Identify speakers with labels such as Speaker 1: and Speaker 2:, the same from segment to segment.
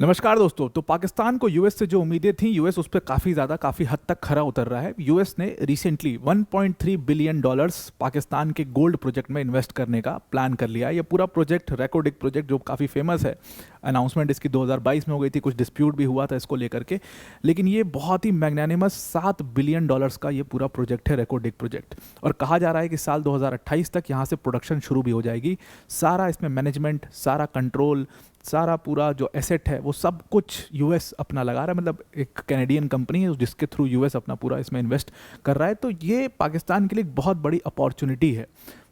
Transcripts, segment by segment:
Speaker 1: नमस्कार दोस्तों। तो पाकिस्तान को यूएस से जो उम्मीदें थी, यूएस उस पर काफ़ी हद तक खरा उतर रहा है। यूएस ने रिसेंटली 1.3 बिलियन डॉलर्स पाकिस्तान के गोल्ड प्रोजेक्ट में इन्वेस्ट करने का प्लान कर लिया है। ये पूरा प्रोजेक्ट रेकोडिक प्रोजेक्ट जो काफ़ी फेमस है, अनाउंसमेंट इसकी 2022 में हो गई थी, कुछ डिस्प्यूट भी हुआ था इसको लेकर के, लेकिन ये बहुत ही मैग्नानिमस 7 बिलियन डॉलर्स का ये पूरा प्रोजेक्ट है, रेकोडिक प्रोजेक्ट। और कहा जा रहा है कि साल 2028 तक यहाँ से प्रोडक्शन शुरू भी हो जाएगी। सारा इसमें मैनेजमेंट, सारा कंट्रोल, सारा पूरा जो एसेट है वो सब कुछ यूएस अपना लगा रहा है। मतलब एक कैनेडियन कंपनी है जिसके थ्रू यूएस अपना पूरा इसमें इन्वेस्ट कर रहा है। तो ये पाकिस्तान के लिए एक बहुत बड़ी अपॉर्चुनिटी है।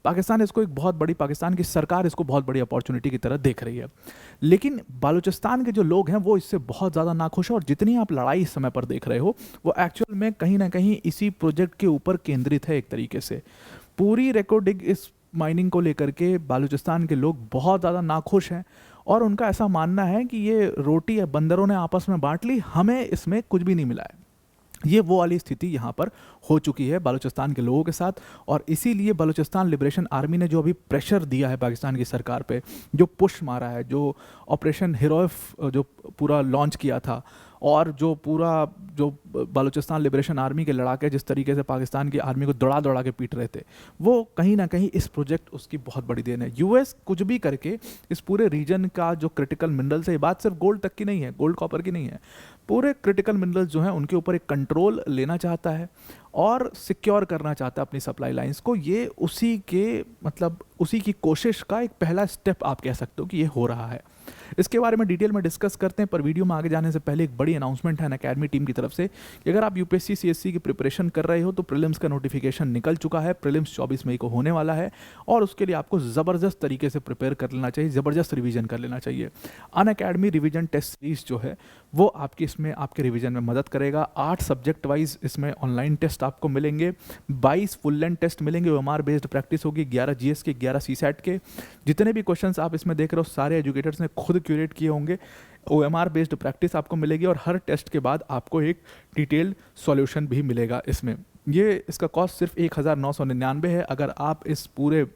Speaker 1: पाकिस्तान की सरकार इसको बहुत बड़ी अपॉर्चुनिटी की तरह देख रही है। लेकिन बालूचिस्तान के जो लोग हैं वो इससे बहुत ज़्यादा नाखुश है, और जितनी आप लड़ाई इस समय पर देख रहे हो वो एक्चुअल में कहीं ना कहीं इसी प्रोजेक्ट के ऊपर केंद्रित है। एक तरीके से पूरी रेकोडिक इस माइनिंग को लेकर के बालूचिस्तान के लोग बहुत ज़्यादा नाखुश हैं, और उनका ऐसा मानना है कि ये रोटी है बंदरों ने आपस में बांट ली, हमें इसमें कुछ भी नहीं मिला है। ये वो वाली स्थिति यहाँ पर हो चुकी है बालूचिस्तान के लोगों के साथ। और इसीलिए बलूचिस्तान लिबरेशन आर्मी ने जो अभी प्रेशर दिया है पाकिस्तान की सरकार पे, जो पुश मारा है, जो ऑपरेशन हिरोइफ जो पूरा लॉन्च किया था, और जो बलूचिस्तान लिबरेशन आर्मी के लड़ाके जिस तरीके से पाकिस्तान की आर्मी को दौड़ा दौड़ा के पीट रहे थे, वो कहीं ना कहीं इस प्रोजेक्ट उसकी बहुत बड़ी देन है। यूएस कुछ भी करके इस पूरे रीजन का जो क्रिटिकल मिनरल्स है, ये बात सिर्फ गोल्ड तक की नहीं है, गोल्ड कॉपर की नहीं है, पूरे क्रिटिकल मिनरल्स जो हैं उनके ऊपर एक कंट्रोल लेना चाहता है और सिक्योर करना चाहता है अपनी सप्लाई लाइंस को। ये उसी की कोशिश का एक पहला स्टेप आप कह सकते हो कि ये हो रहा है। इसके बारे में डिटेल में डिस्कस करते हैं, पर वीडियो में आगे जाने से पहले एक बड़ी अनाउंसमेंट है अनअकैडमी टीम की तरफ से कि अगर आप यूपीएससी सीएससी की प्रिपरेशन कर रहे हो तो प्रीलिम्स का नोटिफिकेशन निकल चुका है। प्रीलिम्स 24 मई को होने वाला है, और उसके लिए आपको ज़बरदस्त तरीके से प्रिपेयर कर लेना चाहिए, ज़बरदस्त रिवीजन कर लेना चाहिए। अनअकैडमी रिवीजन टेस्ट सीरीज जो है वो आपके रिवीजन में मदद करेगा। 8 सब्जेक्ट वाइज इसमें ऑनलाइन टेस्ट आपको मिलेंगे, 22 फुल लेंथ टेस्ट मिलेंगे, ओएमआर बेस्ड प्रैक्टिस होगी, 11 जीएस के, 11 सीसैट के। जितने भी क्वेश्चंस आप इसमें देख रहे हो सारे एजुकेटर्स ने खुद क्यूरेट किए होंगे। ओएमआर बेस्ड प्रैक्टिस आपको मिलेगी, और हर टेस्ट के बाद आपको एक डिटेल्ड सॉल्यूशन भी मिलेगा इसमें। इसका कॉस्ट सिर्फ 1999 है। अगर आप इस पूरे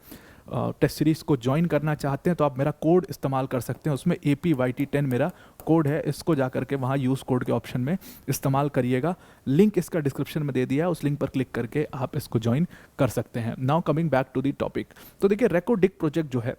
Speaker 1: टेस्ट सीरीज़ को ज्वाइन करना चाहते हैं तो आप मेरा कोड इस्तेमाल कर सकते हैं, उसमें APYT10 मेरा कोड है, इसको जा करके वहाँ यूज़ कोड के ऑप्शन में इस्तेमाल करिएगा। लिंक इसका डिस्क्रिप्शन में दे दिया है, उस लिंक पर क्लिक करके आप इसको ज्वाइन कर सकते हैं। Now coming back to the topic, तो देखिए रेकोडिक प्रोजेक्ट जो है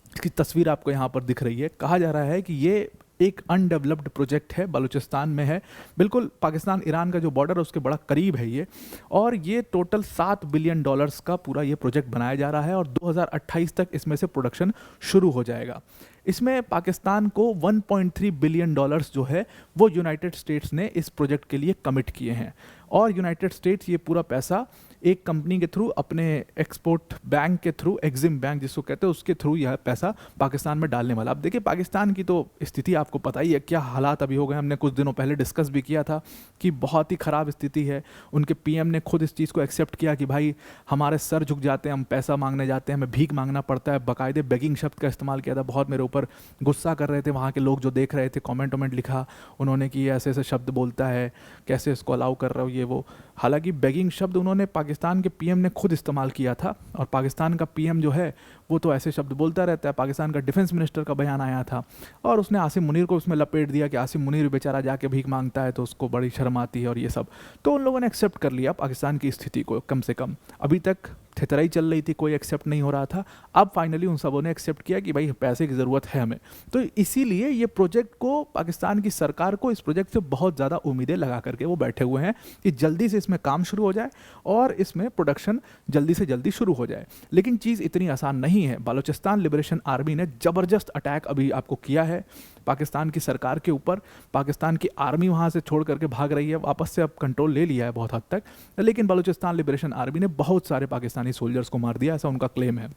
Speaker 1: इसकी तस्वीर आपको यहाँ पर दिख रही है। कहा जा रहा है कि ये एक अनडेवलप्ड प्रोजेक्ट है, बलूचिस्तान में है, बिल्कुल पाकिस्तान ईरान का जो बॉर्डर है उसके बड़ा करीब है ये। और ये टोटल 7 बिलियन डॉलर्स का पूरा ये प्रोजेक्ट बनाया जा रहा है, और 2028 तक इसमें से प्रोडक्शन शुरू हो जाएगा। इसमें पाकिस्तान को 1.3 बिलियन डॉलर्स जो है वो यूनाइटेड स्टेट्स ने इस प्रोजेक्ट के लिए कमिट किए हैं, और यूनाइटेड स्टेट्स ये पूरा पैसा एक कंपनी के थ्रू, अपने एक्सपोर्ट बैंक के थ्रू, एग्जिम बैंक जिसको कहते हैं, उसके थ्रू यह पैसा पाकिस्तान में डालने वाला। अब देखिए पाकिस्तान की तो स्थिति आपको पता ही है, क्या हालात अभी हो गए। हमने कुछ दिनों पहले डिस्कस भी किया था कि बहुत ही ख़राब स्थिति है। उनके पीएम ने खुद इस चीज़ को एक्सेप्ट किया कि भाई हमारे सर झुक जाते हैं, हम पैसा मांगने जाते हैं, हमें भीख मांगना पड़ता है। बाकायदे बेगिंग शब्द का इस्तेमाल किया था। बहुत मेरे ऊपर गुस्सा कर रहे थे वहाँ के लोग जो देख रहे थे, कॉमेंट लिखा उन्होंने कि ऐसे ऐसे शब्द बोलता है, कैसे इसको अलाउ कर रहे हो, ये वो। हालांकि बेगिंग शब्द उन्होंने पाकिस्तान के पीएम ने खुद इस्तेमाल किया था, और पाकिस्तान का पीएम जो है वो तो ऐसे शब्द बोलता रहता है। पाकिस्तान का डिफेंस मिनिस्टर का बयान आया था, और उसने आसिम मुनीर को उसमें लपेट दिया कि आसिम मुनीर बेचारा जाके भीख मांगता है तो उसको बड़ी शर्म आती है, और ये सब। तो उन लोगों ने एक्सेप्ट कर लिया पाकिस्तान की स्थिति को, कम से कम। अभी तक थेतराई चल रही थी, कोई एक्सेप्ट नहीं हो रहा था। अब फाइनली उन सबों ने एक्सेप्ट किया कि भाई पैसे की ज़रूरत है हमें। तो इसीलिए ये प्रोजेक्ट को, पाकिस्तान की सरकार को इस प्रोजेक्ट से बहुत ज़्यादा उम्मीदें लगा करके वो बैठे हुए हैं कि जल्दी से इसमें काम शुरू हो जाए और इसमें प्रोडक्शन जल्दी से जल्दी शुरू हो जाए। लेकिन चीज़ इतनी आसान नहीं है। बालूचिस्तान लिबरेशन आर्मी ने ज़बरदस्त अटैक अभी आपको किया है पाकिस्तान की सरकार के ऊपर। पाकिस्तान की आर्मी वहाँ से छोड़ करके भाग रही है, वापस से अब कंट्रोल ले लिया है बहुत हद तक, लेकिन बलूचिस्तान लिबरेशन आर्मी ने बहुत सारे पाकिस्तानी सोल्जर्स को मार दिया, ऐसा उनका क्लेम है।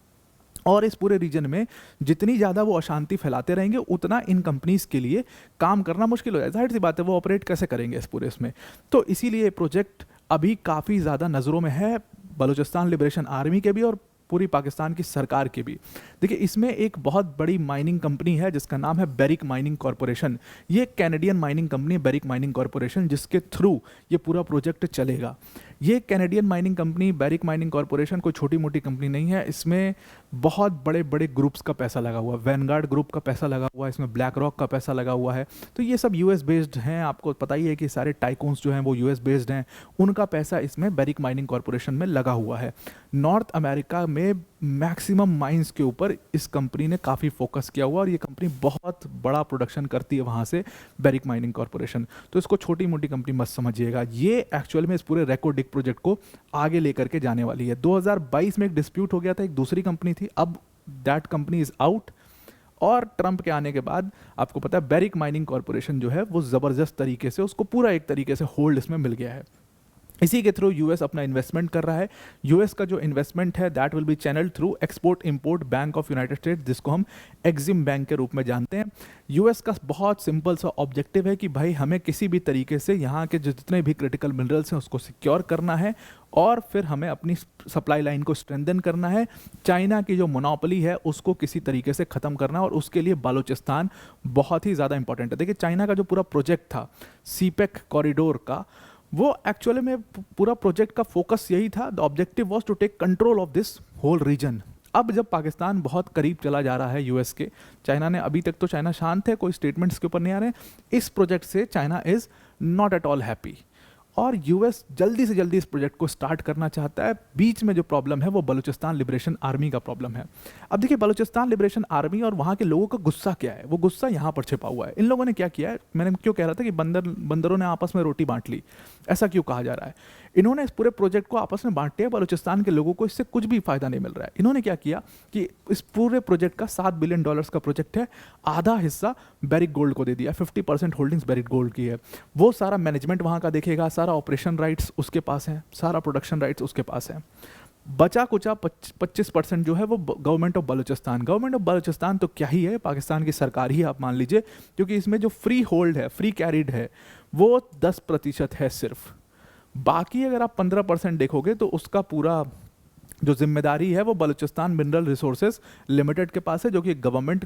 Speaker 1: और इस पूरे रीजन में जितनी ज़्यादा वो अशांति फैलाते रहेंगे उतना इन कंपनीज़ के लिए काम करना मुश्किल हो जाए। जाहिर सी बात है, वो ऑपरेट कैसे करेंगे इस पूरे इसमें। तो इसीलिए प्रोजेक्ट अभी काफ़ी ज़्यादा नज़रों में है, बलूचिस्तान लिबरेशन आर्मी के भी और पूरी पाकिस्तान की सरकार के भी। देखिए इसमें एक बहुत बड़ी माइनिंग कंपनी है जिसका नाम है बेरिक माइनिंग कॉरपोरेशन। ये Canadian mining company Barrick mining corporation, जिसके थ्रू ये पूरा प्रोजेक्ट चलेगा। ये Canadian mining company Barrick mining corporation कोई छोटी मोटी कंपनी नहीं है, इसमें बहुत बड़े बड़े ग्रुप्स का पैसा लगा हुआ है, वैनगार्ड ग्रुप का पैसा लगा हुआ है, इसमें ब्लैक रॉक का पैसा लगा हुआ है। तो ये सब यूएस बेस्ड हैं, आपको पता ही है कि सारे टाइकून्स जो हैं वो यूएस बेस्ड हैं, उनका पैसा इसमें बैरिक माइनिंग कॉरपोरेशन में लगा हुआ है। नॉर्थ अमेरिका में मैक्सिमम माइंस के ऊपर इस कंपनी ने काफ़ी फोकस किया हुआ और ये कंपनी बहुत बड़ा प्रोडक्शन करती है वहाँ से, बैरिक माइनिंग कॉरपोरेशन। तो इसको छोटी मोटी कंपनी मत समझिएगा, ये एक्चुअल में इस पूरे रेको डिग प्रोजेक्ट को आगे लेकर के जाने वाली है। 2022 में एक डिस्प्यूट हो गया था, एक दूसरी कंपनी थी, अब दैट कंपनी इज आउट। और ट्रंप के आने के बाद आपको पता है बैरिक माइनिंग कॉरपोरेशन जो है वो ज़बरदस्त तरीके से उसको पूरा एक तरीके से होल्ड इसमें मिल गया है। इसी के थ्रू यूएस अपना इन्वेस्टमेंट कर रहा है। यूएस का जो इन्वेस्टमेंट है that will be channel through export import bank of United states, जिसको हम एग्जिम बैंक के रूप में जानते हैं। यूएस का बहुत सिंपल सा ऑब्जेक्टिव है कि भाई हमें किसी भी तरीके से यहाँ के जितने भी क्रिटिकल मिनरल्स हैं उसको सिक्योर करना है और फिर हमें अपनी सप्लाई लाइन को स्ट्रेंथन करना है। चाइना की जो मोनोपोली है उसको किसी तरीके से ख़त्म करना है और उसके लिए बलूचिस्तान बहुत ही ज़्यादा इंपॉर्टेंट है। देखिए चाइना का जो पूरा प्रोजेक्ट था सीपेक कॉरिडोर का, वो एक्चुअली में पूरा प्रोजेक्ट का फोकस यही था, the objective was to take control of this whole region. अब जब पाकिस्तान बहुत करीब चला जा रहा है यूएस के, चाइना ने अभी तक तो चाइना शांत है, कोई स्टेटमेंट्स के ऊपर नहीं आ रहे हैं, इस प्रोजेक्ट से China is not at all happy और यूएस जल्दी से जल्दी इस प्रोजेक्ट को स्टार्ट करना चाहता है। बीच में जो प्रॉब्लम है वो बलूचिस्तान लिबरेशन आर्मी का प्रॉब्लम है। अब देखिए बलूचिस्तान लिबरेशन आर्मी और वहाँ के लोगों का गुस्सा क्या है, वो गुस्सा यहाँ पर छिपा हुआ है। इन लोगों ने क्या किया है, मैंने क्यों कह रहा था कि बंदरों ने आपस में रोटी बांट ली, ऐसा क्यों कहा जा रहा है। इन्होंने इस पूरे प्रोजेक्ट को आपस में बांटे है, बलूचिस्तान के लोगों को इससे कुछ भी फायदा नहीं मिल रहा है। इन्होंने क्या किया कि इस पूरे प्रोजेक्ट का $7 बिलियन का प्रोजेक्ट है, आधा हिस्सा बैरिक गोल्ड को दे दिया, 50% होल्डिंग्स बैरिक गोल्ड की है। वो सारा मैनेजमेंट वहाँ का देखेगा, सारा ऑपरेशन राइट्स उसके पास है, सारा प्रोडक्शन राइट्स उसके पास है। बचा कुचा 25% जो है वो government of Balochistan. Government of Balochistan तो क्या ही है, पाकिस्तान की सरकार ही आप मान लीजिए, क्योंकि इसमें जो फ्री होल्ड है, फ्री कैरिड है, वो 10% है सिर्फ। बाकी अगर आप 15% देखोगे तो उसका पूरा जो जिम्मेदारी है वो बलूचिस्तान मिनरल रिसोर्सेज लिमिटेड के पास है, जो कि एक गवर्नमेंट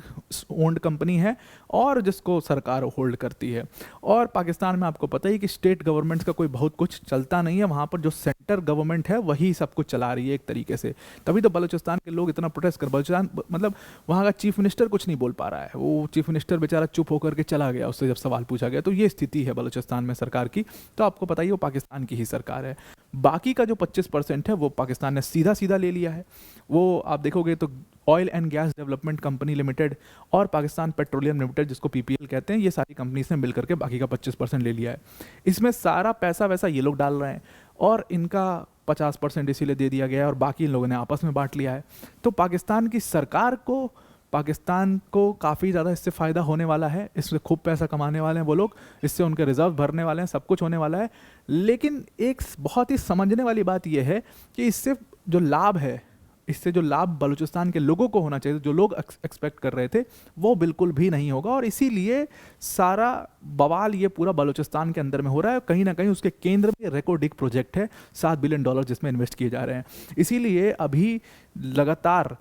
Speaker 1: ओन्ड कंपनी है और जिसको सरकार होल्ड करती है। और पाकिस्तान में आपको पता ही कि स्टेट गवर्नमेंट्स का कोई बहुत कुछ चलता नहीं है, वहाँ पर जो सेंटर गवर्नमेंट है वही सब कुछ चला रही है एक तरीके से। तभी तो बलूचिस्तान के लोग इतना प्रोटेस्ट कर, बलूचिस्तान मतलब वहाँ का चीफ मिनिस्टर कुछ नहीं बोल पा रहा है, वो चीफ मिनिस्टर बेचारा चुप होकर के चला गया, उससे जब सवाल पूछा गया। तो ये स्थिति है बलूचिस्तान में सरकार की। तो आपको पता ही वो पाकिस्तान की ही सरकार है। बाकी का जो 25% है वो पाकिस्तान ने सीधा सीधा ले लिया है। वो आप देखोगे तो oil and gas development company limited और पाकिस्तान पेट्रोलियम लिमिटेड, जिसको पीपीएल कहते हैं, ये सारी कंपनीज ने मिलकर के बाकी का 25% ले लिया है। इसमें सारा पैसा वैसा ये लोग डाल रहे हैं और इनका 50% इसीलिए दे दिया गया है और बाकी इन लोगों ने आपस में बांट लिया है। तो पाकिस्तान की सरकार को, पाकिस्तान को काफ़ी ज़्यादा इससे फ़ायदा होने वाला है, इससे खूब पैसा कमाने वाले हैं वो लोग, इससे उनके रिजर्व भरने वाले हैं, सब कुछ होने वाला है। लेकिन एक बहुत ही समझने वाली बात यह है कि इससे जो लाभ है, इससे जो लाभ बलूचिस्तान के लोगों को होना चाहिए, जो लोग एक्सपेक्ट कर रहे थे, वो बिल्कुल भी नहीं होगा। और इसीलिए सारा बवाल ये पूरा बलूचिस्तान के अंदर में हो रहा है। कहीं ना कहीं उसके केंद्र में रेकोडिक प्रोजेक्ट है, $7 बिलियन जिसमें इन्वेस्ट किए जा रहे हैं। इसीलिए अभी लगातार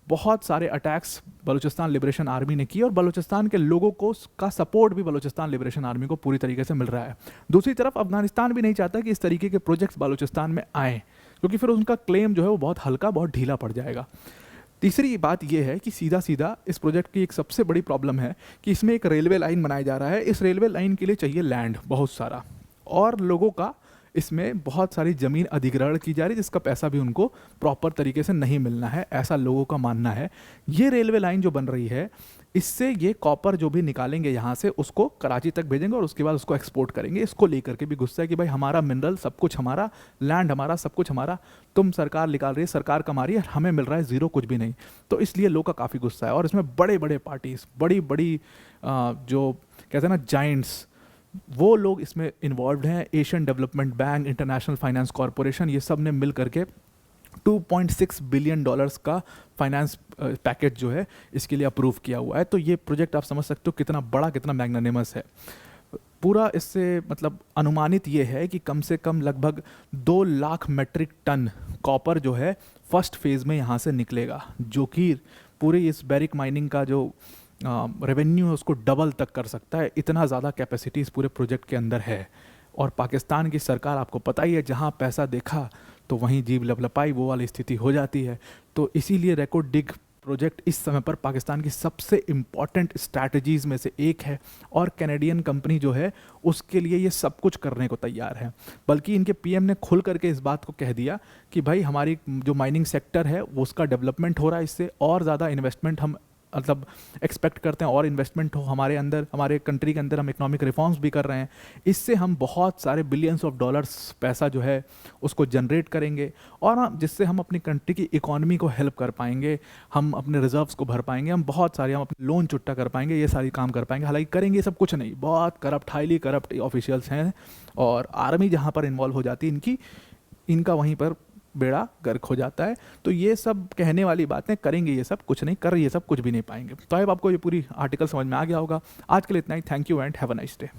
Speaker 1: बहुत सारे अटैक्स बलूचिस्तान लिबरेशन आर्मी ने किए और बलूचिस्तान के लोगों को का सपोर्ट भी बलूचिस्तान लिबरेशन आर्मी को पूरी तरीके से मिल रहा है। दूसरी तरफ अफगानिस्तान भी नहीं चाहता कि इस तरीके के प्रोजेक्ट्स बलूचिस्तान में आए, क्योंकि फिर उनका क्लेम जो है वो बहुत हल्का, बहुत ढीला पड़ जाएगा। तीसरी बात यह है कि सीधा सीधा इस प्रोजेक्ट की एक सबसे बड़ी प्रॉब्लम है कि इसमें एक रेलवे लाइन बनाया जा रहा है। इस रेलवे लाइन के लिए चाहिए लैंड बहुत सारा, और लोगों का इसमें बहुत सारी ज़मीन अधिग्रहण की जा रही है, जिसका पैसा भी उनको प्रॉपर तरीके से नहीं मिलना है, ऐसा लोगों का मानना है। ये रेलवे लाइन जो बन रही है, इससे ये कॉपर जो भी निकालेंगे यहाँ से उसको कराची तक भेजेंगे और उसके बाद उसको एक्सपोर्ट करेंगे। इसको लेकर के भी गुस्सा है कि भाई हमारा मिनरल सब कुछ हमारा, लैंड हमारा, सब कुछ हमारा, तुम सरकार निकाल रही है, सरकार कमा रही है, हमें मिल रहा है ज़ीरो, कुछ भी नहीं। तो इसलिए लोग का काफ़ी गुस्सा है। और इसमें बड़े बड़े पार्टीज, बड़ी बड़ी जो कहते हैं ना जाइंट्स, वो लोग इसमें इन्वॉल्व हैं। Asian development bank, international finance corporation, ये सब ने मिल करके $2.6 बिलियन का फाइनेंस पैकेज जो है इसके लिए अप्रूव किया हुआ है। तो ये प्रोजेक्ट आप समझ सकते हो कितना बड़ा, कितना मैग्नानिमस है पूरा। इससे मतलब अनुमानित ये है कि कम से कम लगभग 2 लाख मेट्रिक टन कॉपर जो है फर्स्ट फेज़ में यहाँ से निकलेगा, जो कि पूरी इस बैरिक माइनिंग का जो रेवेन्यू है उसको डबल तक कर सकता है। इतना ज़्यादा कैपेसिटी इस पूरे प्रोजेक्ट के अंदर है। और पाकिस्तान की सरकार, आपको पता ही है, जहाँ पैसा देखा तो वहीं जीभ लपलपाई, वो वाली स्थिति हो जाती है। तो इसीलिए रेको डिग प्रोजेक्ट इस समय पर पाकिस्तान की सबसे इम्पॉर्टेंट स्ट्रैटेजीज में से एक है, और कैनेडियन कंपनी जो है उसके लिए ये सब कुछ करने को तैयार है। बल्कि इनके पीएम ने खुल करके इस बात को कह दिया कि भाई हमारी जो माइनिंग सेक्टर है वो उसका डेवलपमेंट हो रहा है, इससे और ज़्यादा इन्वेस्टमेंट हम मतलब एक्सपेक्ट करते हैं, और इन्वेस्टमेंट हो हमारे अंदर, हमारे कंट्री के अंदर। हम इकोनॉमिक रिफॉर्म्स भी कर रहे हैं, इससे हम बहुत सारे बिलियंस ऑफ डॉलर्स पैसा जो है उसको जनरेट करेंगे, और जिससे हम अपनी कंट्री की इकोनॉमी को हेल्प कर पाएंगे, हम अपने रिजर्व्स को भर पाएंगे, हम बहुत सारे, हम अपने लोन चुकता कर पाएंगे, ये सारी काम कर पाएंगे। हालांकि करेंगे सब कुछ नहीं, बहुत करप्ट, हाईली करप्ट ऑफिशियल्स हैं, और आर्मी जहाँ पर इन्वॉल्व हो जाती है इनका वहीं पर बेड़ा गर्क हो जाता है। तो ये सब कहने वाली बातें, करेंगे ये सब कुछ नहीं, कर ये सब कुछ भी नहीं पाएंगे। तो अब आपको ये पूरी आर्टिकल समझ में आ गया होगा। आज के लिए इतना ही। Thank you and have a nice day.